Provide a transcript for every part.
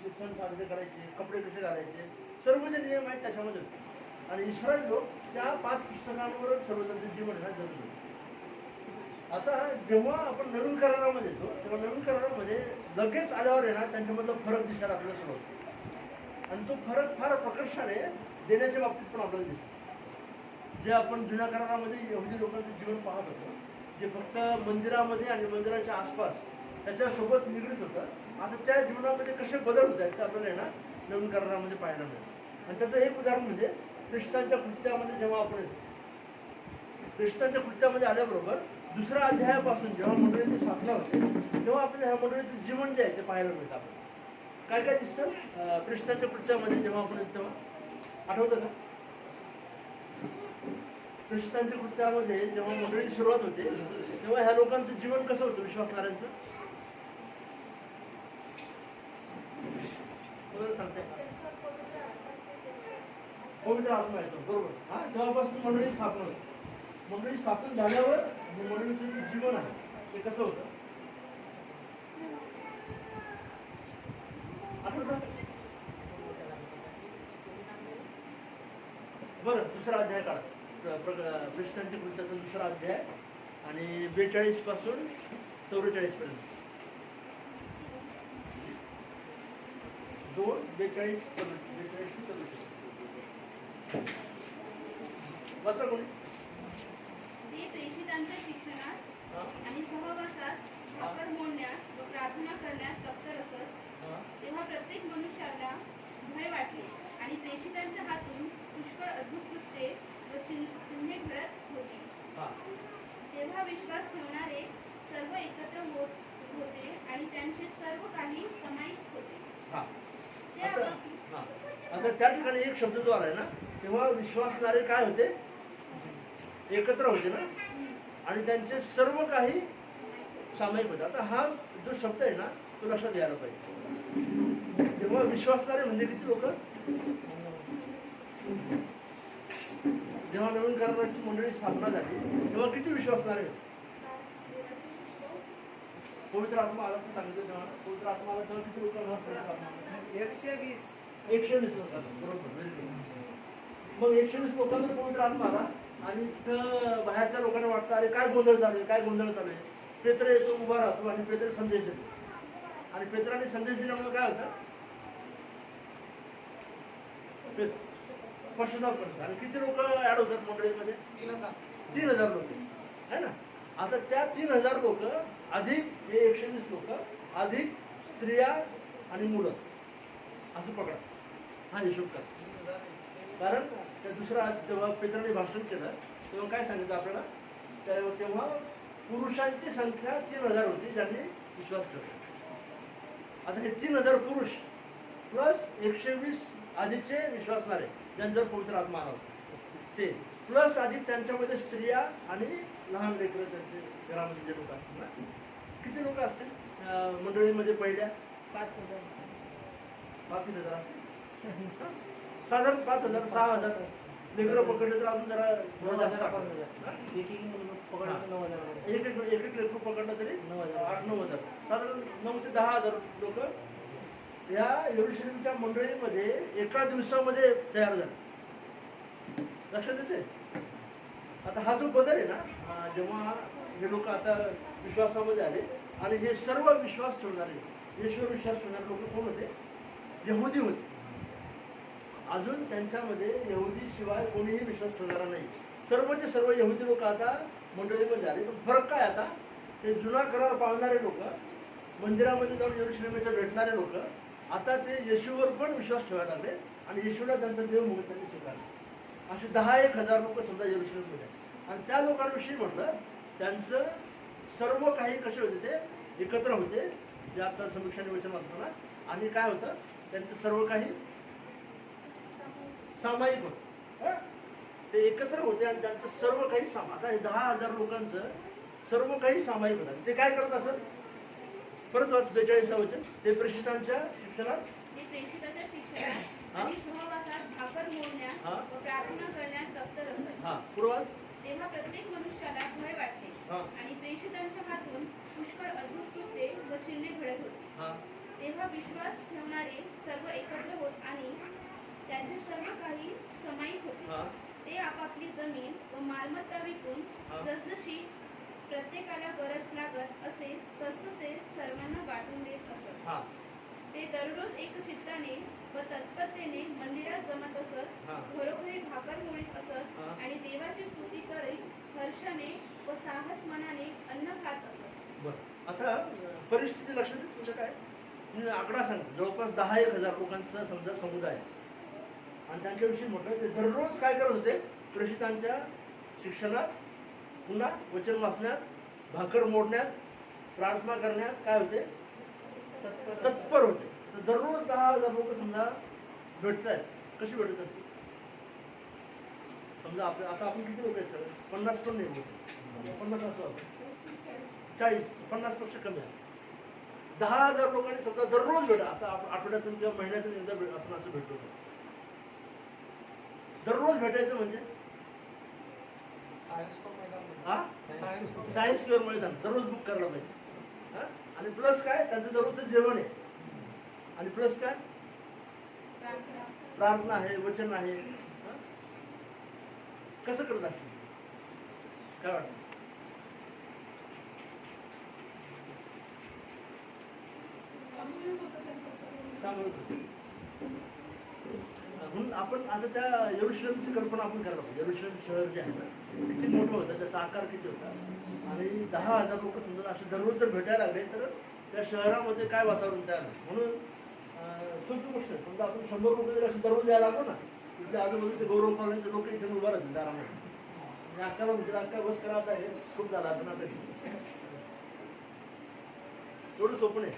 करायचे, सण साजरे करायचे, कपडे कसे घालायचे, सर्व जे नियम आहेत त्याच्यामध्ये होते. आणि इस्रायल लोक त्या 5 पुस्तकांवरच सर्व त्यांचं जीवन जगत होते. आता जेव्हा आपण नवीन करारामध्ये येतो तेव्हा नवीन करारामध्ये लगेच आल्यावर आहे ना त्यांच्यामधला फरक दिसायला आपल्याला सुरू होतो. आणि तो फरक फार प्रकर्षाने देण्याच्या बाबतीत पण आपल्याला दिसतो. जे आपण जुन्या करारामध्ये यहुदी लोकांचं जीवन पाहत होतो, जे फक्त मंदिरामध्ये आणि मंदिराच्या आसपास त्याच्यासोबत निगडीत होतं, आता त्या जीवनामध्ये कसे बदल होत आहेत ते आपल्याला आहे ना नवीन करारामध्ये पाहायला मिळतं. आणि त्याचं एक उदाहरण म्हणजे ख्रिस्तांच्या कृत्यामध्ये जेव्हा आपण येतो, ख्रिस्तांच्या कृत्यामध्ये आल्याबरोबर 2ऱ्या अध्यायापासून जेव्हा मंडळीची स्थापना होते तेव्हा आपल्याला ह्या मंडळीचं जीवन जे आहे ते पाहायला मिळतं. आपल्याला काय काय दिसतं ख्रिस्तांच्या कृत्यामध्ये जेव्हा आपण येतो तेव्हा आठवतं का? ख्रिस्तांच्या कृत्यामध्ये जेव्हा मंडळीची सुरुवात होते तेव्हा ह्या लोकांचं जीवन कसं होतं विश्वासणाऱ्यांचं? सांगते पवित्र आत्मा येतो, बरोबर. हा, तेव्हापासून मंडळी स्थापन होते. मंडळी स्थापन झाल्यावर मंडळीचं जे जीवन आहे ते कसं होतं आठवतं? बरं, 2रा अध्याय काढा. ख्रिस्तांच्या कृत्याचा 2रा अध्याय आणि 42 पासून 44 पर्यंत. 2, 42, 44. वाचा कोणी? ते प्रेषितांच्या शिक्षणात आणि सहवासात, भाकर मोडण्यात व प्रार्थना करण्यात तत्पर असत. तेव्हा प्रत्येक मनुष्याला भय वाटले आणि प्रेषितांच्या हातून पुष्कळ अद्भुत कृत्ये व चिन्हे घडत होती. तेव्हा विश्वास ठेवणारे सर्व एकत्र होते आणि त्यांचे सर्व काही समायिक होते. आता त्या ठिकाणी एक शब्द जो आलाय ना, तेव्हा विश्वासणारे काय होते? एकत्र होते ना, आणि त्यांचे सर्व काही सामायिक होते. आता हा जो शब्द आहे ना तो लक्षात द्यायला पाहिजे. तेव्हा विश्वासणारे म्हणजे किती लोक? जेव्हा नवीन कराराची मंडळी स्थापना झाली तेव्हा किती विश्वासणारे होते? पवित्र आत्मा आला तर सांगितलं तेव्हा पवित्र आत्मा आला तेव्हा किती लोक? 120 लोकांना, बरोबर. मग 120 लोकांना पवित्र आत्मा आला आणि तिथं बाहेरच्या लोकांना वाटतं अरे काय गोंधळ चालू आहे, काय गोंधळ चालू आहे. पेत्र येतो, उभा राहतो आणि पेत्र संदेश देतो. आणि पेत्राने संदेश दिल्यामुळे काय होतं? पश्चाताप करतात. आणि किती लोक ऍड होतात मंडळीमध्ये? 3000 लोक आहे ना. आता त्या 3000 लोक अधिक हे 120 लोक अधिक स्त्रिया आणि मुलं असं पकडा. हा हिशोब करा. कारण त्या जेव्हा पेत्राने भाषण केलं तेव्हा काय सांगितलं आपल्याला? तेव्हा पुरुषांची संख्या 3000 होती ज्यांनी विश्वास ठेवला. आता हे 3000 पुरुष प्लस 120 आधीचे विश्वासणारे ज्यांच्यावर पवित्र आत्मा आला होता ते, प्लस अधिक त्यांच्यामध्ये स्त्रिया आणि लहान लेकरं त्यांचे घरामध्ये जे लोक असतील ना, किती लोक असतील मंडळीमध्ये? पहिल्या 5,000 असतील, साधारण 5,000 6,000 लेकरं पकडले तर अजून जरा जास्त. एक लेकरू पकडलं तरी 8-9,000, साधारण 9 ते 10,000 लोक या यरुशलेमच्या मंडळीमध्ये एका दिवसामध्ये तयार झाले. लक्षात येते? आता हा जो बदल आहे ना, जेव्हा हे लोक आता विश्वासामध्ये आले आणि हे सर्व विश्वास ठेवणारे, येशूवर विश्वास ठेवणारे लोक कोण होते? यहुदी होते. अजून त्यांच्यामध्ये यहुदी शिवाय कोणीही विश्वास ठेवणारा नाही. सर्वचे सर्व यहुदी लोक आता मंडळीमध्ये आले. पण फरक काय? आता ते जुना करार पाळणारे लोक, मंदिरामध्ये जाऊन यरुशलेमच्या भेटणारे लोक, आता ते येशूवर पण विश्वास ठेवायला लागले आणि येशूला त्यांचा देव म्हणून त्यांनी स्वीकारला. असे 10,000 लोक समजा यरुशलेममध्ये. आणि त्या लोकांविषयी म्हटलं त्यांचं सर्व काही कसे होते? ते एकत्र होते, जे आता समीक्षाने वचन वाचतो ना. आणि काय होतं? त्यांचं सर्व काही सामायिक होतं. ते एकत्र होते आणि त्यांचं सर्व काही आता हे 10,000 लोकांचं सर्व काही सामायिक होतं. ते काय करत असत? परत वाच 42 वचन. ते प्रेषितांच्या शिक्षणात आणि सहवासात, भाकर मोडण्यात व प्रार्थना करण्यात तत्पर असत. पूर्वाच. तेव्हा प्रत्येक मनुष्याला भय वाटले आणि प्रेषितांच्या हातून पुष्कळ अद्भुत कृत्ये व चिन्हे घडत होती. तेव्हा विश्वास ठेवणारे आपली जमीन व मालमत्ता विकून हा. जसजशी प्रत्येकाला गरज लागत असेल तसतसे सर्वांना वाटून देत असत. हा ते दररोज एकचित्ताने व तत्परतेने मंदिरात जमत असत, हा. घरोघरी भाकर मोडीत असत हा. आणि देवाची स्तुती करीत हर्षाने व साहस मनाने अन्न खात असत. बरं, आता परिस्थिती लक्षात येत म्हणजे काय, मी आकडा सांगतो, जवळपास 10,000 लोकांचा समजा समुदाय आहे. आणि त्यांच्याविषयी म्हटलं ते दररोज काय करत होते, प्रेषितांच्या शिक्षणात, पुन्हा वचन वाचण्यात, भाकर मोडण्यात, प्रार्थना करण्यात काय होते, तत्पर होते. तर दररोज 10,000 लोक समजा भेटत आहेत. कशी भेटत असतील समजा, आपल्या आता आपण किती लोक आहेत सगळे, 50 पण नाही होते, 50 असो आपण 40 50 पेक्षा कमी आहे. 10,000 लोकांनी समजा दररोज भेटा, आता आठवड्यातून किंवा महिन्यातून एकदा आपण असं भेटतो. दररोज भेटायचं म्हणजे हा सायन्स स्क्वेअर मैदान दररोज बुक करायला पाहिजे. हा? आणि प्लस काय, त्यांचं दररोजचं जेवण आहे, आणि प्लस काय, प्रार्थना आहे, वचन आहे. हा? कसं करत असतील, काय वाटतं? सांगत होते. म्हणून आपण आता त्या यरुशलेमची कल्पना आपण करायला पाहिजे. यरुशलेम शहर जे आहे ना, किती मोठं होतं, त्याचा आकार किती होता, आणि 10,000 लोक समजा असे दररोज जर भेटायला लागले तर त्या शहरामध्ये काय वातावरण तयार होतं. म्हणून सोपी गोष्ट आहे, समजा आपण 100 लोक जर असे दररोज यायला लागलो ना, तिथे आजूबाजूचे गौरव कॉलेजचे लोक इथे उभा राहतील दारामध्ये, आणि अक्काला म्हणजे अक्का बस करा, आता हे खूप झाला आता नाटक, एवढं सोपं नाही.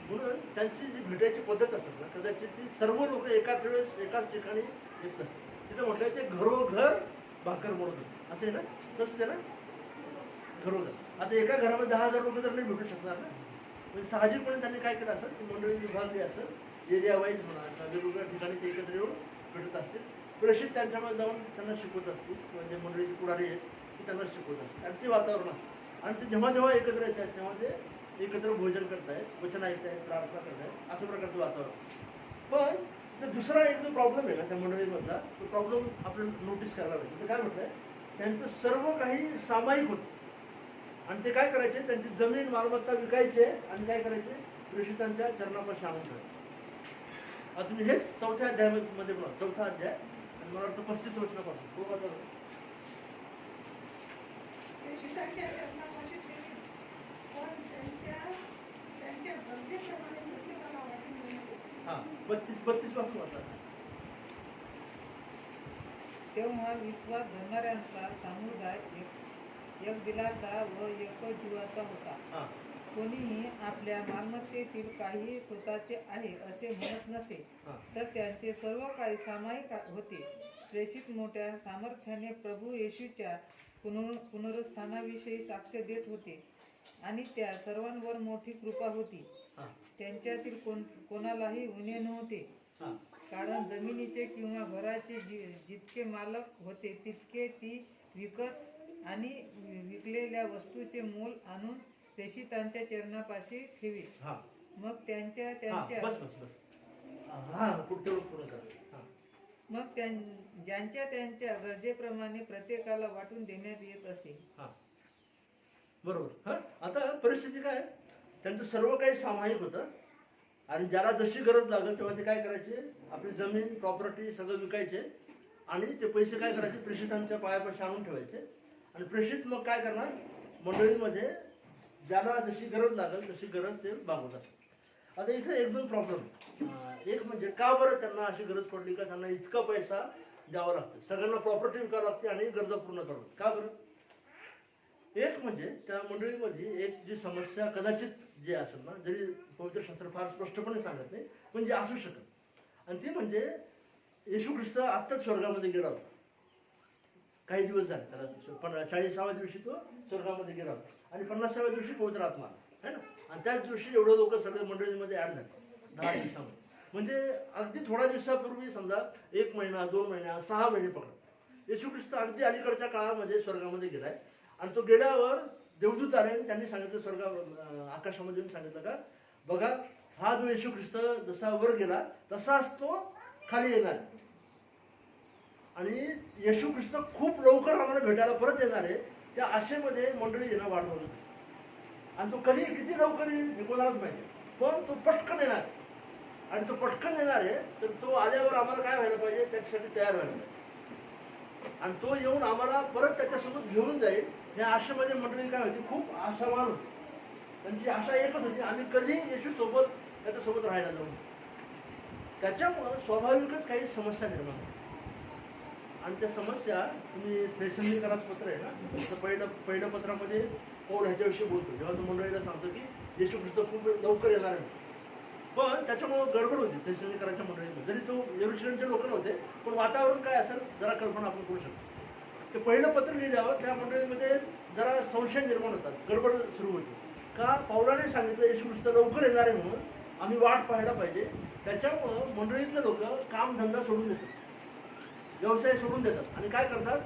म्हणून त्यांची जी भेटायची पद्धत असते ना, कदाचित ती सर्व लोक एकाच वेळेस एकाच ठिकाणी येत नसते. तिथं म्हटलं ते घरोघर भाकर मोडत होते, असं आहे ना, तसं आहे ना, घरोघर. आता एका घरामध्ये 10,000 लोक तर नाही भेटू शकणार ना, म्हणजे साहजिकपणे त्यांनी काय केलं असेल, ती मंडळी विभागली असेल, एरिया वाईज म्हणा, वेगवेगळ्या ठिकाणी ते एकत्र येऊन भेटत असतील. प्रेषित त्यांच्यामध्ये जाऊन त्यांना शिकवत असतील, म्हणजे मंडळीची पुढारी आहेत ती त्यांना शिकवत असतील, आणि ते वातावरण असतं. आणि ते जेव्हा जेव्हा एकत्र येतात तेव्हा ते एकत्र भोजन करतायत, वचन ऐकतायत, प्रार्थना करतायत, असं प्रकारचं वातावरण. पण तर दुसरा एक जो प्रॉब्लेम आहे ना त्या मंडळीमधला, तो प्रॉब्लेम आपल्याला नोटीस करायला पाहिजे. काय म्हटलंय, त्यांचं सर्व काही सामायिक होतं, आणि ते काय करायचे, त्यांची जमीन मालमत्ता विकायचे आणि काय करायचे, प्रेषितांच्या चरणापाशी आणून ठेवायचे. आता तुम्ही हेच 4थ्या अध्यायामध्ये बघा, 4था अध्याय, आणि मला वाटतं 35 वचनापासून तो वाचा. हा 32 पासून वाचा. तेव्हा विश्वास धरणाऱ्यांचा समुदाय एक दिलाचा व एक जीवाचा होता. हा कोणीही आपल्या मालमत्तेतील काही स्वतःचे आहे असे म्हणत नसे, हा तर त्यांचे सर्व काही सामायिक होते. प्रेषित मोठ्या सामर्थ्याने प्रभू येशूच्या पुनरुत्थानाविषयी साक्ष देत होते, आणि त्या सर्वांवर मोठी कृपा होती. हा त्यांच्यातील कोणालाही उणे नव्हते, हा कारण जमिनीचे किंवा घराचे जितके मालक होते तितके ती विकत आणि विकलेल्या वस्तूचे मोल आणून प्रेषितांच्या चरणापाशी ठेवी. हा मग त्यांच्या बस बस बस हा पुढच्या पूर्ण करा. हा मग ज्यांच्या त्यांच्या गरजेप्रमाणे प्रत्येकाला वाटून देण्यात येत असे. हा बरोबर. हा आता परिस्थिती काय, त्यांचं सर्व काही सामायिक होतं, आणि ज्याला जशी गरज लागत तेव्हा ते काय करायचे, आपली जमीन प्रॉपर्टी सगळं विकायचे, आणि ते पैसे काय करायचे, प्रेषितांच्या पायापाशी आणून ठेवायचे. आणि प्रेषित मग काय करणार, मंडळीमध्ये ज्याला जशी गरज लागेल तशी गरज ते भागवत असतात. आता इथे एक दोन प्रॉब्लेम. एक म्हणजे का बरं त्यांना अशी गरज पडली का त्यांना इतका पैसा द्यावा लागतो, सगळ्यांना प्रॉपर्टी विकावं लागते आणि गरजा पूर्ण करावं, का बरं? एक म्हणजे त्या मंडळीमध्ये एक जी समस्या कदाचित जे असेल ना, जरी पवित्र शास्त्र फार स्पष्टपणे सांगत नाही, पण जे असू शकत, आणि ती म्हणजे येशू ख्रिस्त आत्ताच स्वर्गामध्ये गेला होता, काही दिवस झाले त्याला, 40व्या दिवशी तो स्वर्गामध्ये गेला होता, आणि 50व्या दिवशी पवित्र आत्मा आला है ना, आणि त्याच दिवशी एवढे लोक सगळे मंडळीमध्ये ऍड झाले 10 दिवसामध्ये. म्हणजे अगदी थोड्या दिवसापूर्वी समजा 1 महिना 2 महिना 6 महिने पकडत, येशू ख्रिस्त अगदी अलीकडच्या काळामध्ये स्वर्गामध्ये गेलाय. आणि तो गेल्यावर देवदूत आले आणि त्यांनी सांगितलं, आकाशामध्ये सांगितलं का, बघा हा जो येशू ख्रिस्त जसा वर गेला तसाच तो खाली येणार. आणि येशू ख्रिस्त खूप लवकर आम्हाला भेटायला परत येणार आहे, त्या आशेमध्ये मंडळी येणं वाट बघत होती. आणि तो कधी किती लवकर येईल हे कोणालाच माहिती, पण तो पटकन येणार आणि तो पटकन येणार आहे. तर तो आल्यावर आम्हाला काय व्हायला पाहिजे, त्याच्यासाठी तयार व्हायला पाहिजे. आणि तो येऊन आम्हाला परत त्याच्यासोबत घेऊन जाईल. ह्या आशेमध्ये मंडळी काय होती, खूप आशावान होती. त्यांची आशा एकच होती, आम्ही कधी येशू सोबत त्याच्यासोबत राहायला जाऊ. त्याच्यामुळं स्वाभाविकच काही समस्या निर्माण होतात. आणि त्या समस्या तुम्ही थेसलोनिकरास पत्र आहे ना, तर पहिल्या पत्रामध्ये पौल ह्याच्याविषयी बोलतो, जेव्हा तो मंडळीला सांगतो की येशू ख्रिस्त खूप लवकर येणार आहे. पण त्याच्यामुळं गडबड होती थेसलोनिकराच्या मंडळीमध्ये. जरी तो यरूशलेमचे लोक नव्हते, पण वातावरण काय असेल जरा कल्पना आपण करू शकतो. ते पहिलं पत्र लिहिल्यावर त्या मंडळीमध्ये जरा संशय निर्माण होतात, गडबड सुरू होती. का पौलाने सांगितलं येशू ख्रिस्त लवकर येणार आहे म्हणून आम्ही वाट पाहायला पाहिजे. त्याच्यामुळं मंडळीतले लोक कामधंदा सोडून देतात, व्यवसाय सोडून देतात आणि काय करतात,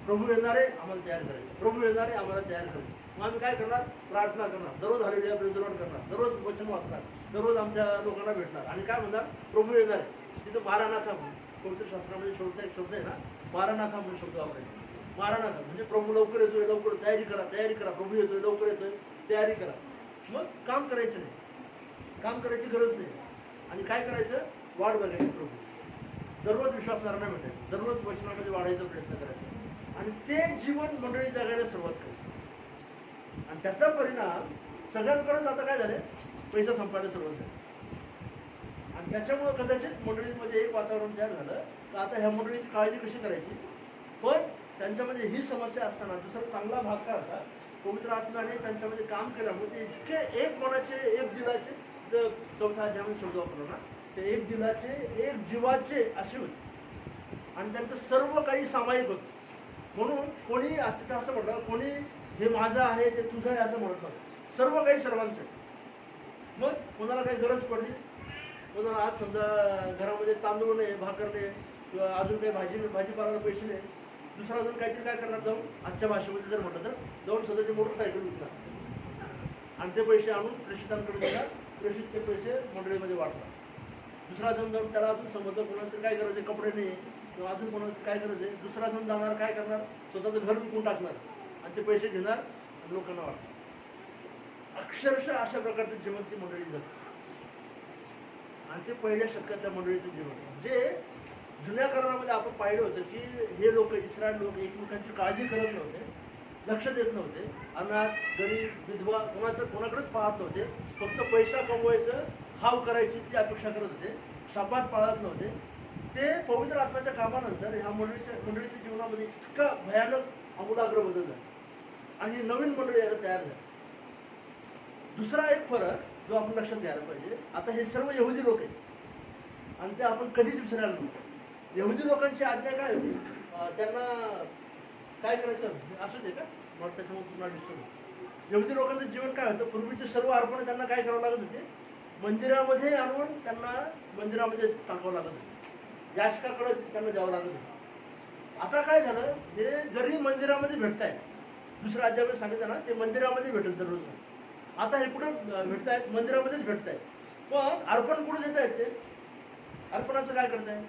प्रभू येणारे आम्हाला तयार करायचे, प्रभू येणारे आम्हाला तयार करायचे. मग आम्ही काय करणार, प्रार्थना करणार, दररोज हलेलुया प्रेज द लॉर्ड करणार, दररोज वचन वाचणार, दररोज आमच्या लोकांना भेटणार आणि काय म्हणणार, प्रभू येणार आहे. तिथं मारानाथा म्हणून पवित्र शास्त्रामध्ये शेवटचा एक शब्द आहे ना, मारानाथा म्हणून शब्द वापरायचा. मारानाथा म्हणजे प्रभू लवकर येतोय, लवकर तयारी करा, तयारी करा, प्रभू येतोय, लवकर येतोय, तयारी करा. मग काम करायचं नाही, काम करायची गरज नाही. आणि काय करायचं, वाट बघायची प्रभू. दररोज विश्वासणाऱ्यांना भेटायचं, दररोज वचनामध्ये वाढायचा प्रयत्न करायचा आणि ते जीवन मंडळी जगायला सुरुवात करायची. आणि त्याचा परिणाम सगळ्यांकडेच आता काय झाले, पैसा संपायला सुरुवात झाली. आणि त्याच्यामुळं कदाचित मंडळीमध्ये एक वातावरण तयार झालं तर आता ह्या मंडळीची काळजी कशी करायची. पण त्यांच्यामध्ये ही समस्या असताना दुसरा चांगला भाग काय होता, पवित्र आत्म्याने त्यांच्यामध्ये काम केल्यामुळे ते इतके एक मनाचे, एक दिलाचे, चौथा अध्यायामध्ये शब्द वापरला ना, ते एक दिलाचे, एक जीवाचे असे होते. आणि त्यांचं सर्व काही सामायिक होतं. म्हणून कोणी असतं असं म्हटलं, कोणी हे माझं आहे ते तुझं आहे असं म्हणत नव्हतं, सर्व काही सर्वांचं. मग कोणाला काही गरज पडली, कोणाला आज समजा घरामध्ये तांदूळ नाही, भाकर नाही, किंवा अजून काही भाजीपाल्याला पैसे नाही, दुसरा जण काहीतरी काय करणार, जाऊन आजच्या भाषेमध्ये जर म्हटलं तर जाऊन स्वतःची मोटरसायकल विकणार आणि ते पैसे आणून प्रेषितांकडे देणार, प्रेषित ते पैसे मंडळीमध्ये वाटणार. दुसरा जण जाऊन त्याला अजून समजलं कोणाला तरी काय गरज आहे, कपडे नाही किंवा अजून कोणाला काय गरज आहे, दुसरा जण जाणार काय करणार, स्वतःचं घर विकून टाकणार आणि ते पैसे घेणार आणि लोकांना वाटणार. अक्षरशः अशा प्रकारचे जीवन ती मंडळी जगते. आणि ते पहिल्या शतकातल्या मंडळीचं जीवन, जे जुन्या करारामध्ये आपण पाहिलं होतं की हे लोक, इस्रायल लोक एकमेकांची काळजी करत नव्हते, लक्ष देत नव्हते, अनाथ, गरीब, विधवा कोणाकडेच पाहत नव्हते, फक्त पैसा कमवायचं, हाव करायची ती अपेक्षा करत होते, शब्दात पाळत नव्हते. ते पवित्र आत्म्याच्या कामानंतर ह्या मंडळीच्या जीवनामध्ये इतका भयानक आमूलाग्र बदल झाला आणि ही नवीन मंडळी यायला तयार झाली. दुसरा एक फरक जो आपण लक्षात घ्यायला पाहिजे, आता हे सर्व यहुदी लोक आहेत आणि ते आपण कधीच विसरायला नको. यहुदी लोकांची आज्ञा काय होती, त्यांना काय करायचं असू दे का, मग त्याच्यामुळे तुम्हाला डिस्टर्ब. यहुदी लोकांचं जीवन काय होतं, पूर्वीचे सर्व अर्पण त्यांना काय करावं लागत होते, मंदिरामध्ये आणून त्यांना मंदिरामध्ये टाकावं लागत होतं, याचकाकडे त्यांना द्यावं लागत होतं. आता काय झालं, हे जरी मंदिरामध्ये भेटतायत, दुसऱ्या अध्यायामध्ये सांगितलं ना, ते मंदिरामध्ये भेटत दररोज. आता हे कुठे भेटतायत, मंदिरामध्येच भेटतायत. पण अर्पण कुठे देत आहेत, ते अर्पणाचं काय करताय,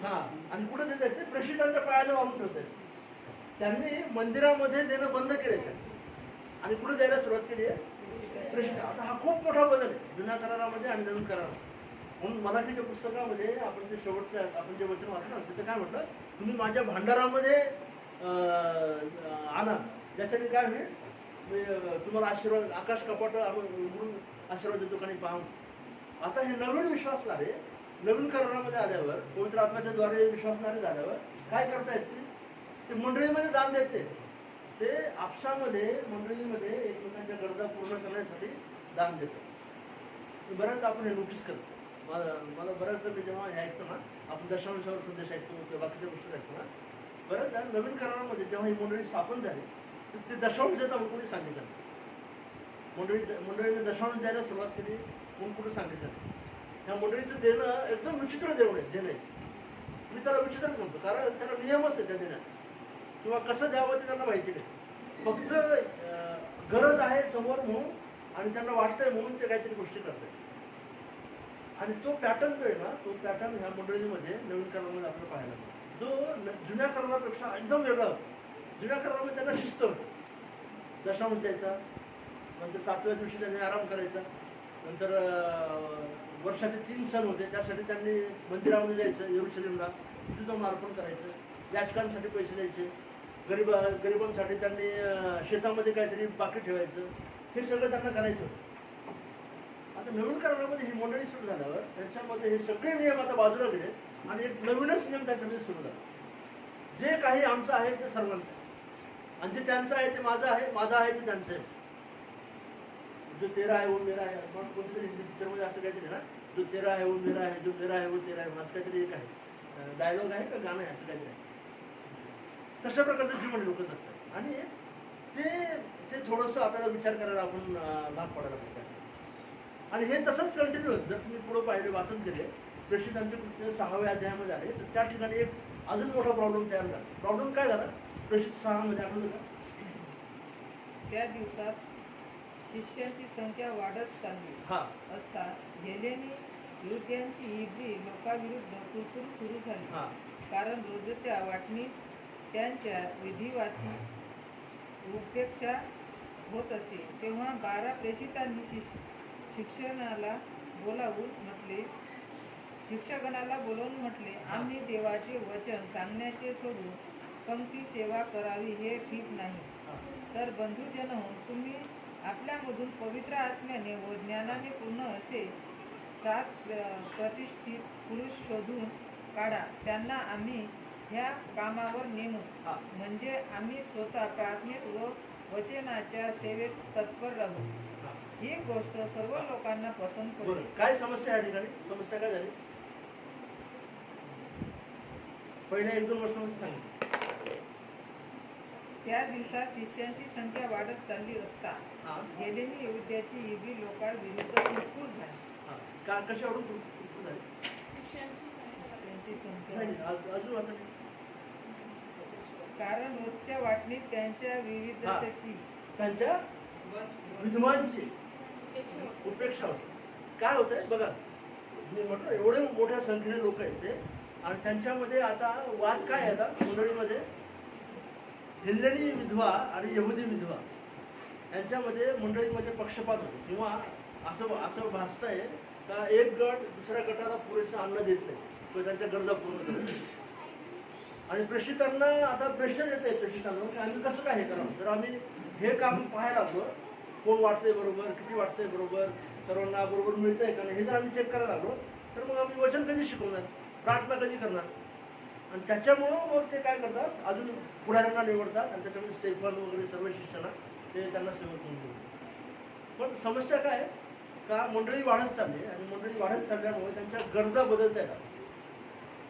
हा, आणि कुठे देत आहेत, ते प्रेषितांच्या पायाला वाहून ठेवत आहेत. त्यांनी मंदिरामध्ये देणं बंद केले आणि कुठे द्यायला सुरुवात केली आहे, प्रेषित. आता हा खूप मोठा बदल आहे जुन्या करारामध्ये आणि नवीन करारामध्ये. म्हणून मराठीच्या पुस्तकामध्ये आपण जे शेवटचं आपण जे वचन वाचलं तिथे काय म्हटलं, तुम्ही माझ्या भांडारामध्ये आणा, ज्याच्याने काय होईल, तुम्हाला आशीर्वाद, आकाश कपाट उघडून आशीर्वाद देतो काही पाहून. आता हे नवीन विश्वासणारे नवीन करारामध्ये आल्यावर, पवित्र आत्म्याच्या द्वारे विश्वासणारे झाल्यावर काय करतायत, ते मंडळीमध्ये दान देते, ते आपसामध्ये मंडळीमध्ये एकमेकांच्या गरजा पूर्ण करण्यासाठी दान देतात. बऱ्याचदा आपण हे नोटीस करतो. मला बऱ्याचदा मी जेव्हा हे ऐकतो ना, आपण दशांशावर संदेश ऐकतो किंवा बाकीच्या गोष्टी ऐकतो ना, बऱ्याचदा नवीन करारामध्ये जेव्हा ही मंडळी स्थापन झाली तर ते दशांश देता म्हणून कोणी सांगितलं, मंडळीने दशांश द्यायला सुरुवात केली म्हणून कुठे सांगितलं. ह्या मंडळीचं देणं एकदम विचित्र देणं आहे. मी त्याला विचित्रच म्हणतो, कारण त्याला नियम असते त्या देण्यात, किंवा कसं द्यावं ते त्यांना माहिती नाही. फक्त गरज आहे समोर म्हणून आणि त्यांना वाटतंय म्हणून ते काहीतरी गोष्टी करतात. आणि तो पॅटर्न जो आहे ना, तो पॅटर्न ह्या मंडळीमध्ये नवीन करारामध्ये आपल्याला पाहायला मिळतो, जो जुन्या करारापेक्षा एकदम वेगळा होता. जुन्या करारामध्ये त्यांना शिस्त होती, दशांश द्यायचा, नंतर 7व्या दिवशी त्यांनी आराम करायचा, नंतर वर्षाचे 3 सण होते, त्यासाठी त्यांनी मंदिरामध्ये जायचं यरूशलेमला, तिथे जाऊन अर्पण करायचं, याचकांसाठी पैसे द्यायचे, गरिबांसाठी त्यांनी शेतामध्ये काहीतरी बाकी ठेवायचं, हे सगळं त्यांना करायचं होतं. आता नवीन करारामध्ये ही मंडळी सुरू झाल्यावर त्यांच्यामध्ये हे सगळे नियम आता बाजूला गेले आणि एक नवीनच नियम त्यांच्यामध्ये सुरू झाला. जे काही आमचं आहे ते सर्वांचं आहे, आणि जे त्यांचं आहे ते माझं आहे, माझं आहे ते त्यांचं आहे. जो तेरा आहे वो मेरा आहे, मग कोणत्यातरी हिंदी पिक्चरमध्ये असं काहीतरी ना, जो तेरा आहे वो मेरा आहे, जो मेरा आहे वो तेरा आहे, असं काहीतरी एक आहे, डायलॉग आहे का गाणं आहे, असं काहीतरी आहे. तशा प्रकारचं जीवन लोक जगतात आणि ते थोडंसं आपल्याला विचार करायला आपण भाग पडायला पाहिजे. आणि हे तसंच कंटिन्यू होतं. जर तुम्ही पुढे पाहिले, वाचन केले, प्रेषितांचे कृत्य 6व्या अध्यायामध्ये आहे, तर त्या ठिकाणी एक अजून मोठा प्रॉब्लेम तयार झाला. प्रॉब्लेम काय झाला? प्रेषित 6 मध्ये आठवलं का? त्या दिवसात शिष्यांची संख्या वाढत चालली असता हेलेनी युद्धांची इब्री लोकांविरुद्ध कुरकुर सुरू झाली. कारण रोजच्या वाटणीत त्यांच्या विधिवाची उपेक्षा होत असे. तेव्हा 12 प्रेषितांनी शिक्षगणाला बोलावून म्हटले, आम्ही देवाचे वचन सांगण्याचे सोडून पंक्ती सेवा करावी हे ठीक नाही. तर बंधुजन होऊन तुम्ही आपल्यामधून पवित्र आत्म्याने व ज्ञानाने पूर्ण असे 7 प्रतिष्ठित पुरुष शोधून काढा. त्यांना आम्ही ह्या कामावर नेमू, म्हणजे आम्ही स्वतः प्रार्थनेत व वचनाच्या सेवेत तत्पर राहू. ही गोष्ट सर्व लोकांना पसंत पडली. काय समस्या आहे ठिकाणी? समस्या काय झाली? पहिल्या 1-2 वर्षांमध्ये सांगितलं. त्या दिवसात शिष्यांची संख्या वाढत चालली असता हेलेनी यहुद्याची इब्री लोकांविरुद्ध कुरकुर झाली. कशावरून कुरकुर झाली? शिष्यांची संख्या अजून कारण रोजच्या वाटणीत त्यांच्या विविधतेची, त्यांच्या विद्वांची उपेक्षा होती. काय होतंय बघा, मी म्हटलं एवढे मोठ्या संख्येने लोक आहेत ते, आणि त्यांच्यामध्ये आता वाद काय आहे? आता मंडळीमध्ये हेलेनी विधवा आणि यहुदी विधवा यांच्यामध्ये मंडळीमध्ये पक्षपात होतो, किंवा असं भासतंय का एक गट दुसऱ्या गटाला पुरेसं अन्न देत नाही किंवा त्यांच्या गरजा पूर्ण करत नाही. आणि प्रेषितांना आता प्रेशर येत आहे प्रेषितांना की आम्ही कसं काय हे करावं. तर आम्ही हे काम पाहायला लागलो, कोण वाटतंय बरोबर, किती वाटतंय बरोबर, सर्वांना बरोबर मिळतंय का नाही, हे जर आम्ही चेक करायला लागलो तर मग आम्ही वचन कधी शिकवणार, प्रार्थना कधी करणार. आणि त्याच्यामुळं मग ते काय करतात, अजून पुढाऱ्यांना निवडतात आणि त्याच्यामध्ये स्टेफन वगैरे सर्व शिष्यांना ते त्यांना सेवक म्हणून देतात. पण समस्या काय का, मंडळी वाढत चालली आणि मंडळी वाढत चालल्यामुळे त्यांच्या गरजा बदलत आहेत.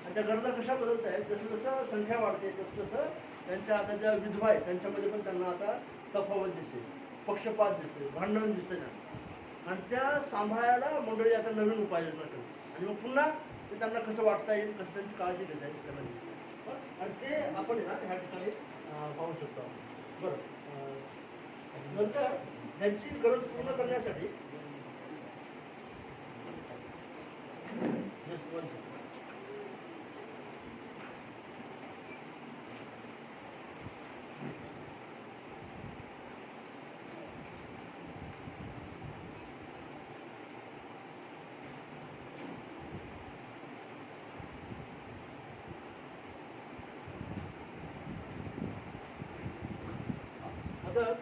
आणि त्या गरजा कशा बदलत आहेत, जसं जसं संख्या वाढते तसं तसं त्यांच्या आता ज्या विधवा आहेत त्यांच्यामध्ये पण त्यांना आता तफावत दिसते, पक्षपात दिसते, भांडण दिसते त्यांना. आणि त्या सांभाळायला मंडळी आता नवीन उपाययोजना करते आणि मग पुन्हा ते त्यांना कसं वाटता येईल, कसं त्यांची काळजी घेता येईल त्यांना दिसते. आणि ते आपण ना ह्या ठिकाणी पाहू शकतो. बरं, नंतर ह्यांची गरज पूर्ण करण्यासाठी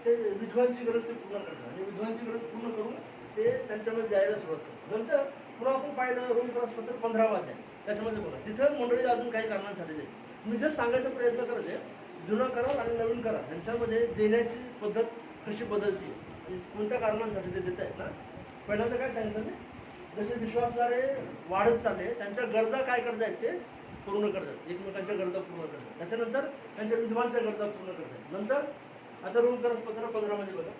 ते विधवांची गरज ते पूर्ण करतात आणि विधवांची गरज पूर्ण करून ते त्यांच्यामध्ये द्यायला सुरुवात करतात. नंतर पुन्हा आपण पाहिलं रोमक्रसपत्र 15 अध्याय, त्याच्यामध्ये बघा तिथं मंडळी अजून काही कारणांसाठी देते. मी जर सांगायचा प्रयत्न करत आहे, जुना करार आणि नवीन करार यांच्यामध्ये देण्याची पद्धत कशी बदलते आणि कोणत्या कारणांसाठी ते देत आहेत ना. पहिल्यांदा काय सांगितलं मी, जसे विश्वासणारे वाढत चालले त्यांच्या गरजा काय करतायत ते पूर्ण करतात, एकमेकांच्या गरजा पूर्ण करतात. त्याच्यानंतर त्यांच्या विधवांच्या गरजा पूर्ण करतात. नंतर आता रोमक्रसपत्र 15 मध्ये बघा,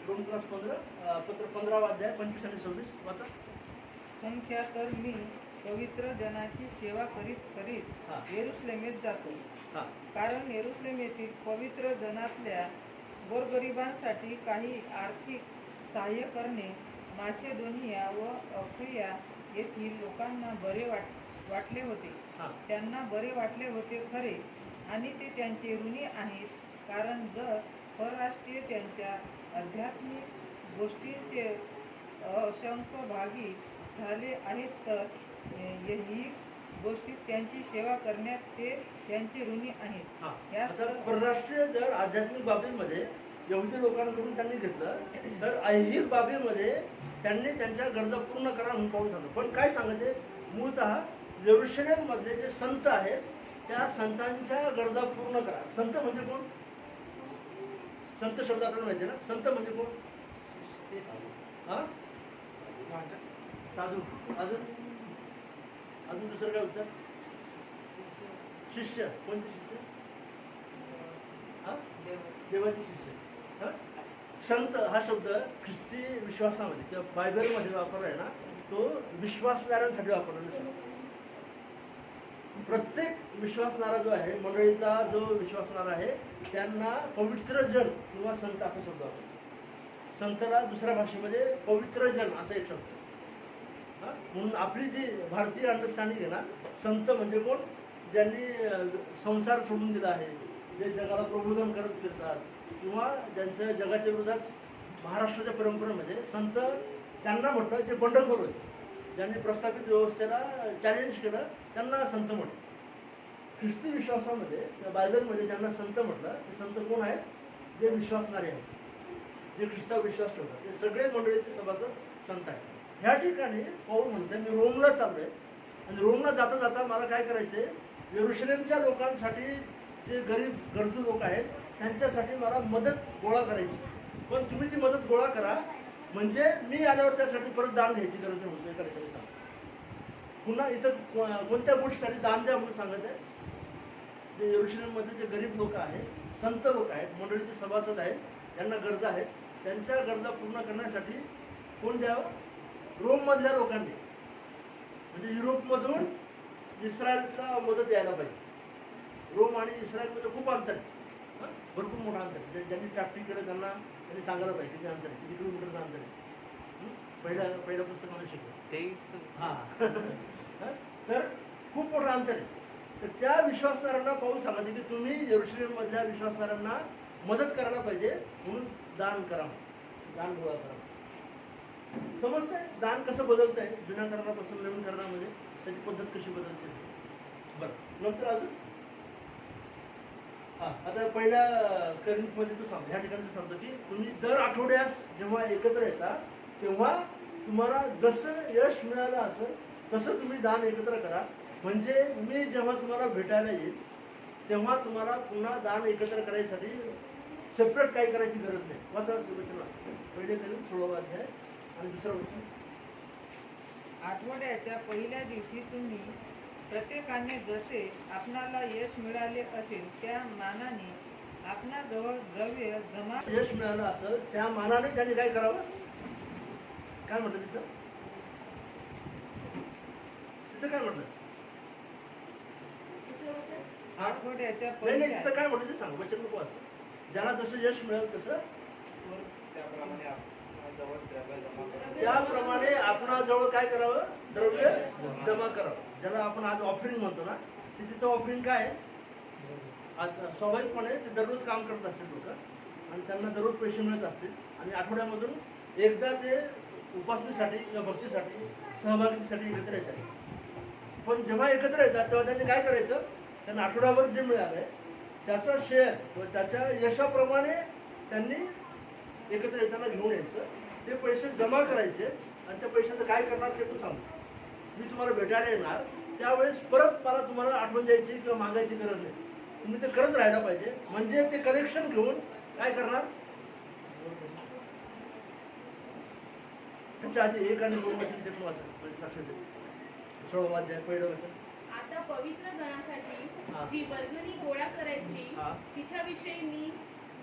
रोमक्रसपत्र 15 अध्याय 25 आणि 26 वाचा. संख्या तर मी पवित्र जनाची सेवा करीत येरुशलेमेत जातो, कारण येरुशलेमेतील पवित्र जनातल्या गोरगरिबांसाठी काही आर्थिक सहाय्य करणे मासेदोनिया व अखया येथील लोकांना बरे वाटले होते. हां त्यांना बरे वाटले होते खरे, आणि ते त्यांचे ऋणी आहेत, कारण जर परराष्ट्रीय त्यांच्या आध्यात्मिक गोष्टींचे अंशभागी झाले आहेत, तर ही गोष्टीत त्यांची सेवा करण्यात ते त्यांचे ऋणी आहेत. हां आता परराष्ट्रीय जर आध्यात्मिक बाबींमध्ये यहुदी लोकांकडून त्यांनी घेतलं, तर ऐहिक बाबीमध्ये त्यांनी त्यांच्या गरजा पूर्ण करा म्हणून पाहून सांगतो. पण काय सांगते, मूळतः जेरुसलेम मधले जे संत आहेत त्या संतांच्या गरजा पूर्ण करा. संत म्हणजे कोण? संत शब्द आपल्याला माहिती आहे ना. संत म्हणजे कोण? हा साधू. अजून अजून दुसरं काय उत्तर? शिष्य. कोणते शिष्य? हा देवाचे शिष्य. हा संत हा शब्द ख्रिस्ती विश्वासामध्ये किंवा बायबलमध्ये वापर आहे ना, तो विश्वासणाऱ्यांसाठी वापरलेला शब्द. प्रत्येक विश्वासणारा जो आहे, मंडळीचा जो विश्वासणारा आहे, त्यांना पवित्र जन किंवा संत असा शब्द वापरतो. संतला दुसऱ्या भाषेमध्ये पवित्र जन असा एक शब्द. म्हणून आपली जी भारतीय अंडरस्टँडिंग आहे ना, संत म्हणजे कोण? ज्यांनी संसार सोडून दिला आहे, जे जगाला प्रबोधन करत फिरतात, किंवा ज्यांच्या जगाच्या विरोधात महाराष्ट्राच्या परंपरेमध्ये संत त्यांना म्हटलं जे बंडखोर होते, ज्यांनी प्रस्थापित व्यवस्थेला चॅलेंज केलं, त्यांना संत म्हटलं. ख्रिस्ती विश्वासामध्ये किंवा बायबलमध्ये ज्यांना संत म्हटलं, ते संत कोण आहेत? जे विश्वासणारे आहेत, जे ख्रिस्तावर विश्वास ठेवतात, ते सगळे मंडळीचे सभासद संत आहेत. ह्या ठिकाणी पाऊल म्हणते, मी रोमला चाललोय, आणि रोमला जाता जाता मला काय करायचंय, येरुशलेमच्या लोकांसाठी जे गरीब गरजू लोक आहेत त्यांच्यासाठी मला मदत गोळा करायची. पण तुम्ही ती मदत गोळा करा, म्हणजे मी आल्यावर त्यासाठी परत दान घ्यायची गरज नाही होत. एका ठिकाणी सांग, पुन्हा इथं कोणत्या गोष्टीसाठी दान द्या म्हणून सांगत आहे. जे येरुशलेममध्ये जे गरीब लोक आहेत, संत लोक आहेत, मंडळीचे सभासद आहेत, त्यांना गरजा आहेत, त्यांच्या गरजा पूर्ण करण्यासाठी कोण द्यावं? रोममधल्या लोकांनी. म्हणजे युरोपमधून इस्रायलचा मदत यायला पाहिजे. रोम आणि इस्रायलमध्ये खूप अंतर आहे, भरपूर मोठं अंतर आहे. ज्यांनी ट्रॅफिक केलं त्यांनी सांगायला पाहिजे किती अंतर आहे, किती किलोमीटरचं अंतर आहे. पहिल्या पुस्तकामध्ये शिकलो. हां तर खूप मोठं अंतर आहे. तर त्या विश्वासणाऱ्यांना पाहून सांगायचं की तुम्ही येरुशलेममधल्या विश्वासणाऱ्यांना मदत करायला पाहिजे, म्हणून दान करा, दान गोळा करा. समजतंय दान कसं बदलतंय जुन्या करणापासून नवीन करण्यामध्ये, त्याची पद्धत कशी बदलते. बरं, नंतर अजून आता पहिल्या करिंथमध्ये तू सांगतो, ह्या ठिकाणी तू सांगतो की तुम्ही दर आठवड्यास जेव्हा एकत्र येता, तेव्हा तुम्हाला जसं यश मिळालं असेल तसं तुम्ही दान एकत्र करा. म्हणजे मी जेव्हा तुम्हाला भेटायला येईल तेव्हा तुम्हाला पुन्हा दान एकत्र करायसाठी सेपरेट काही करायची गरज नाही. वाचा पहिले करीन 16वा अध्याय आणि दुसरा वचन. आठवड्याच्या पहिल्या दिवशी तुम्ही प्रत्येकाने जसे आपणाला यश मिळाले असेल त्या मानाने आपणाजवळ द्रव्य जमा. यश मिळालं असेल त्या मानाने त्यांनी काय करावं? काय म्हटलं तिथं? तिथं काय म्हटलं? आठवड्याच्या नाही नाही, तिथं काय म्हटलं ते सांग. वचन नको असं. ज्याला जसं यश मिळेल तसं त्याप्रमाणे आपणाजवळ काय करावं? द्रव्य जमा करावं. ज्याला आपण आज ऑफरिंग म्हणतो ना, ते तिथं ऑफरिंग काय आहे? आज स्वाभाविकपणे ते दररोज काम करत असतील लोक, आणि त्यांना दररोज पैसे मिळत असतील, आणि आठवड्यामधून एकदा ते उपासनेसाठी किंवा भक्तीसाठी सहभागीसाठी एकत्र येतात. पण जेव्हा एकत्र येतात तेव्हा त्यांनी काय करायचं? त्यांना आठवड्याभर जे मिळालंय त्याचं शेअर किंवा त्याच्या यशाप्रमाणे त्यांनी एकत्र येताना घेऊन यायचं. ते पैसे जमा करायचे, आणि त्या पैशाचं काय करणार ते तू सांगतो. मी तुम्हाला भेटायला येणार त्यावेळेस परत मला तुम्हाला आठवण द्यायची किंवा मागायची गरज नाही. तुम्ही ते करत राहायला पाहिजे. म्हणजे ते कलेक्शन घेऊन काय करणार? त्याच्या आधी 1 आणि 2 वचन ते लक्षात दे. 16वा अध्याय पहिलं वचन. आता पवित्र जनासाठी जी वर्गणी गोळा करायची तिच्याविषयी मी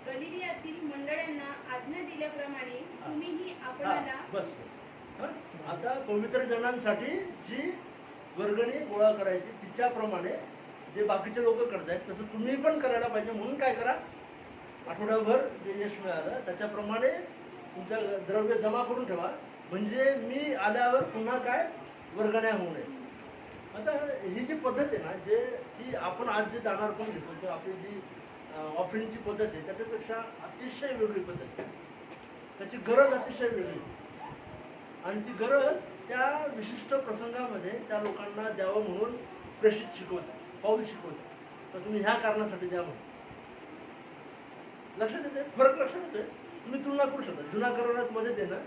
गलिलियातील मंडळांना आज्ञा दिल्याप्रमाणे तुम्हीही आपल्याला. बस आता पवित्र जनांसाठी जी वर्गणी गोळा करायची तिच्याप्रमाणे जे बाकीचे लोक करतायत तसं तुम्ही पण करायला पाहिजे. म्हणून काय करा? आठवड्याभर जे यश मिळालं त्याच्याप्रमाणे तुमचं द्रव्य जमा करून ठेवा. म्हणजे मी आल्यावर पुन्हा काय वर्गण्या होऊ नये. आता ही जी पद्धत आहे ना, जे ती आपण आज जे दानार पण घेतो किंवा आपली जी ऑफरिंगची पद्धत आहे त्याच्यापेक्षा अतिशय वेगळी पद्धत आहे. त्याची गरज अतिशय वेगळी आणि ती गरज त्या विशिष्ट प्रसंगामध्ये त्या लोकांना द्यावं म्हणून प्रेषित शिकवतं, पाऊल शिकवतं. तर तुम्ही ह्या कारणासाठी द्या म्हणून. लक्षात येते फरक, लक्षात येतोय. तुम्ही तुलना करू शकता जुना करारात मध्ये देणं,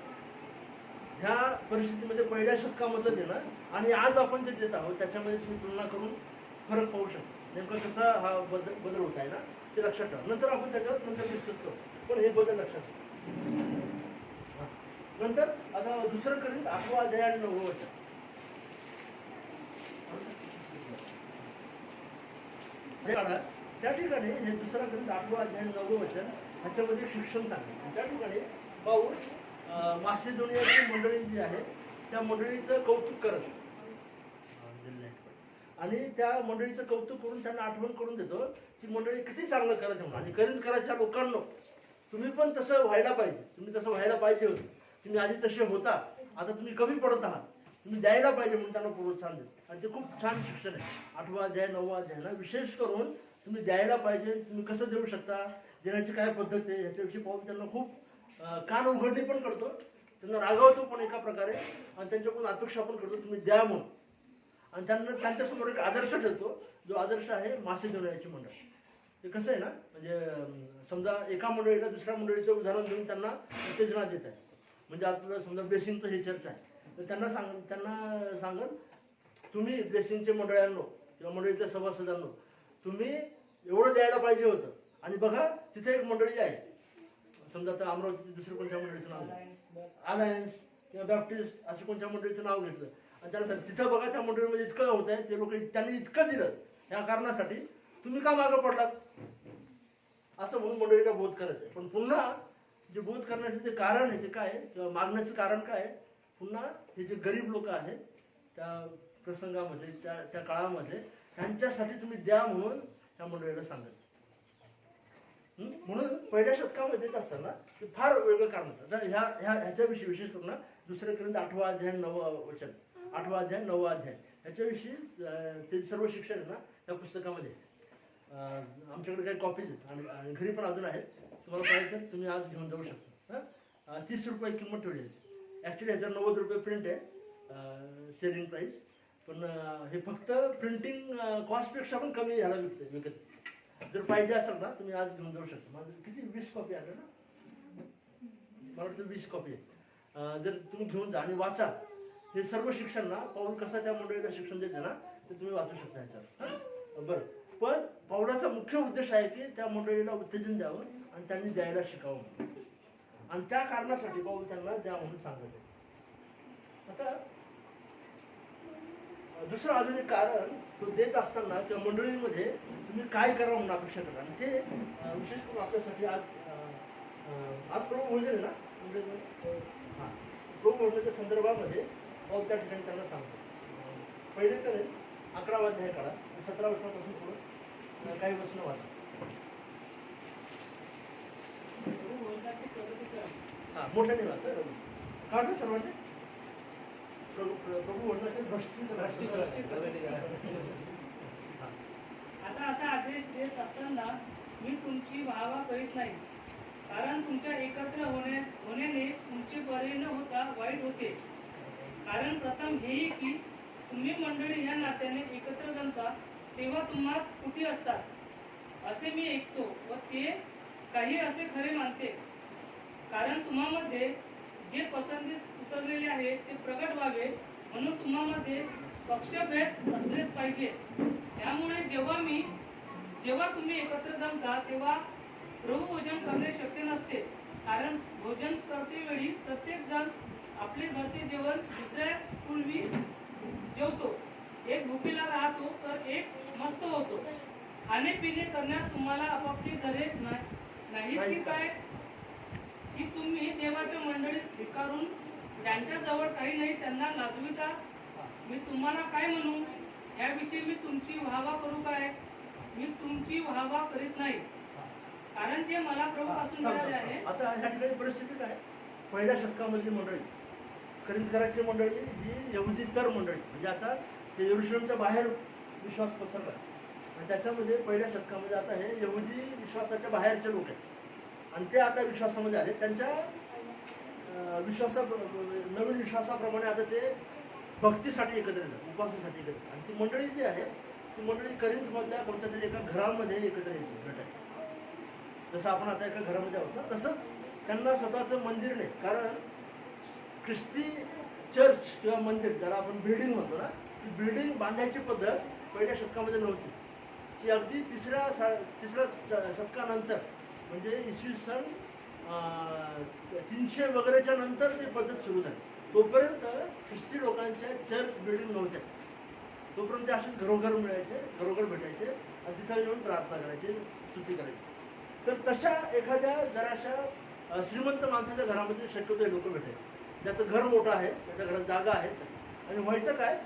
ह्या परिस्थितीमध्ये पहिल्या शतकामध्ये देणं आणि आज आपण जे देत आहोत त्याच्यामध्ये तुम्ही तुलना करून फरक पाहू शकता. नेमकं कसा हा बदल होत आहे ना ते लक्षात ठेवा. नंतर आपण त्याच्यावर नंतर डिस्कस करू, पण हे बदल लक्षात ठेवा. नंतर आता दुसरं करीन 8वा अध्याय आणि 9वं वचन. त्या ठिकाणी हे दुसरा करीन 8वा अध्याय आणि 9वं वचन ह्याच्यामध्ये शिक्षण सांगितलं. त्या ठिकाणी पाऊल मासिदोनियाची मंडळी जी आहे त्या मंडळीचं कौतुक करत आणि त्या मंडळीचं कौतुक करून त्यांना आठवण करून देतो की मंडळी किती चांगलं करायचं म्हणून. आणि करायच्या लोकांना तुम्ही पण तसं व्हायला पाहिजे, तुम्ही तसं व्हायला पाहिजे होतं. तुम्ही आधी तसे होता, आता तुम्ही कमी पडत आहात, तुम्ही द्यायला पाहिजे म्हणून त्यांना प्रोत्साहन देतो. आणि ते खूप छान शिक्षण आहे. 8वा अध्याय 9वा अध्याय विशेष करून तुम्ही द्यायला पाहिजे, तुम्ही कसं देऊ शकता, देण्याची काय पद्धत आहे ह्याच्याविषयी पाहून त्यांना खूप कान उघडणी पण करतो, त्यांना रागवतो पण एका प्रकारे आणि त्यांच्याकडून अपेक्षा पण करतो तुम्ही द्या म्हणून. आणि त्यांना त्यांच्यासमोर एक आदर्श ठेवतो, जो आदर्श आहे मासिदोनियाची मंडळ. ते कसं आहे ना, म्हणजे समजा एका मंडळीला दुसऱ्या मंडळीचं उदाहरण देऊन त्यांना उत्तेजना देत आहे. म्हणजे आपलं समजा ब्लेसिंगचं हे चर्च आहे, तर त्यांना सांगल तुम्ही ब्लेसिंगचे मंडळांनो किंवा मंडळीच्या सभासदांनो तुम्ही एवढं द्यायला पाहिजे होतं. आणि बघा तिथे एक मंडळी आहे, समजा आता अमरावतीची दुसऱ्या कोणत्या मंडळीचं नाव अलायन्स किंवा बॅप्टिस्ट असे कोणत्या मंडळीचं नाव घेतलं आणि त्याला तिथं बघा त्या मंडळीमध्ये इतकं होत आहे, ते लोक त्यांनी इतकं दिलं या कारणासाठी तुम्ही का मागं पडलात असं म्हणून मंडळीला बोध करायचं. पण पुन्हा जे बोध करण्याचं जे कारण आहे ते काय आहे किंवा मागण्याचं कारण काय आहे, पुन्हा हे जे गरीब लोक आहेत त्या प्रसंगामध्ये त्या काळामध्ये त्यांच्यासाठी तुम्ही द्या म्हणून त्या मंडळीला सांगत. म्हणून पहिल्या शतकामध्ये देत असताना ते फार वेगळं कारण होतं. ह्याच्याविषयी विशेष करून दुसऱ्या करून 8वा अध्याय 9वा वचन 8वा अध्याय 9वा अध्याय ह्याच्याविषयी ते सर्व शिक्षण आहे ना त्या पुस्तकामध्ये. आमच्याकडे काही कॉपीज आहेत आणि घरी पण अजून आहेत, तुम्हाला पाहिजे तर तुम्ही आज घेऊन जाऊ शकता. 30 रुपये किंमत ठेवली आहे. ॲक्च्युली ह्याच्यावर 90 रुपये प्रिंट आहे सेलिंग प्राईस, पण हे फक्त प्रिंटिंग कॉस्टपेक्षा पण कमी ह्याला विकत. जर पाहिजे असेल ना तुम्ही आज घेऊन जाऊ शकता. माझं किती 20 कॉपी आल्या ना, मला वाटतं 20 कॉपी आहे. जर तुम्ही घेऊन जा आणि वाचा हे सर्व शिक्षण ना, पाऊल कसा त्या मंडळीला शिक्षण देते ना ते तुम्ही वाचू शकता ह्याच्यात. बरं, पण पाऊलाचा मुख्य उद्देश आहे की त्या मंडळीला उत्तेजन द्यावं आणि त्यांनी द्यायला शिकावं आणि त्या कारणासाठी पाऊल त्यांना द्या म्हणून सांगत आहे. आता दुसरं अजून एक कारण तो देत असताना त्या मंडळीमध्ये तुम्ही काय करा म्हणून अपेक्षा करा. आणि ते विशेष करून आपल्यासाठी आज प्रभू भोजन आहे ना, म्हणजे हां प्रभू भोजनाच्या संदर्भामध्ये पाऊल त्या ठिकाणी त्यांना सांगतो. पहिले करेल 11वा अध्याय काढा, 17 वर्षापासून पुढे काही वचनं वाचा. हां मोठ्याने वाचा काढलं सर्वांनी. प्रभू वचनाचे आता असा आदेश देत असताना मी तुमची वाहवा करीत नाही, कारण तुमच्या एकत्र होण्याने तुमचे बरे न होता वाईट होते. कारण प्रथम हेही की तुम्ही मंडळी ह्या नात्याने एकत्र जमता तेव्हा तुम्हा कुठे असतात असे मी ऐकतो व ते काही असे खरे मानते. कारण तुम्हामध्ये जे पसंतीत उतरलेले आहे ते प्रगट व्हावे म्हणून तुम्हामध्ये पक्षभेद असलेच पाहिजे. त्यामुळे जेव्हा तुम्ही एकत्र जमता तेव्हा प्रभू भोजन करणे शक्य नसते. कारण भोजन करतेवेळी प्रत्येक जण आपले घरचे जेवण दुसऱ्या पूर्वी जेवतो. एक भुकेला राहतो तर एक मस्त होतो. खाणे पिणे करण्यास तुम्हाला आपापली घरे नाहीच की काय, की तुम्ही देवाच्या मंडळीस धिक्कारून ज्यांच्याजवळ काही नाही त्यांना लाजविता. मी तुम्हाला काय म्हणू, याविषयी मी तुमची वाहवा करू काय? मी तुमची वाहवा करीत नाही, कारण जे मला प्रभूपासून मिळाले आहे. आता ह्या ठिकाणी परिस्थिती काय, पहिल्या शतकामधली मंडळी करिंदकराची मंडळी ही यहुदीतर मंडळी, म्हणजे आता ते यरुशलेमच्या बाहेर विश्वास पसरला आणि त्याच्यामध्ये पहिल्या शतकामध्ये आता हे यहुदी विश्वासाच्या बाहेरचे लोक आहेत आणि ते आता विश्वासामध्ये आले. त्यांच्या नवीन विश्वासाप्रमाणे आता ते भक्तीसाठी एकत्र येतात, उपासासाठी एकत्र येतात. आणि ती मंडळी जी आहे ती मंडळी करिंदमधल्या कोणत्या तरी एका घरामध्ये एकत्र येते भेटायला. जसं आपण आता एका घरामध्ये आहोत ना, तसंच त्यांना स्वतःचं मंदिर नाही. कारण ख्रिस्ती चर्च किंवा मंदिर ज्याला आपण बिल्डिंग म्हणतो ना, ती बिल्डिंग बांधायची पद्धत पहिल्या शतकामध्ये नव्हती. ती अगदी तिसऱ्या शतकानंतर म्हणजे इसवी सन 300 वगैरेच्या नंतर ती पद्धत सुरू झाली. तोपर्यंत ख्रिस्ती लोकांच्या चर्च बिल्डिंग नव्हत्या. तोपर्यंत ते असेच घरोघर मिळायचे, घरोघर भेटायचे आणि तिथं येऊन प्रार्थना करायची, स्तुती करायची. तर तशा एखाद्या जराशा श्रीमंत माणसाच्या घरामध्ये शक्यतो हे लोक भेटायचे, ज्याचं घर मोठं आहे, त्याच्या घरात जागा आहे. आणि व्हायचं काय,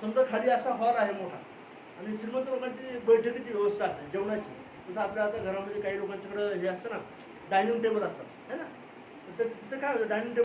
समजा खाली असा हॉल आहे मोठा आणि श्रीमंत लोकांची बैठकीची व्यवस्था असते जेवणाची. जसं आपल्या आता घरामध्ये काही लोकांच्याकडं हे असतं ना, डायनिंग टेबल असतात है ना, तर तिथे काय होतं, डायनिंग टेबल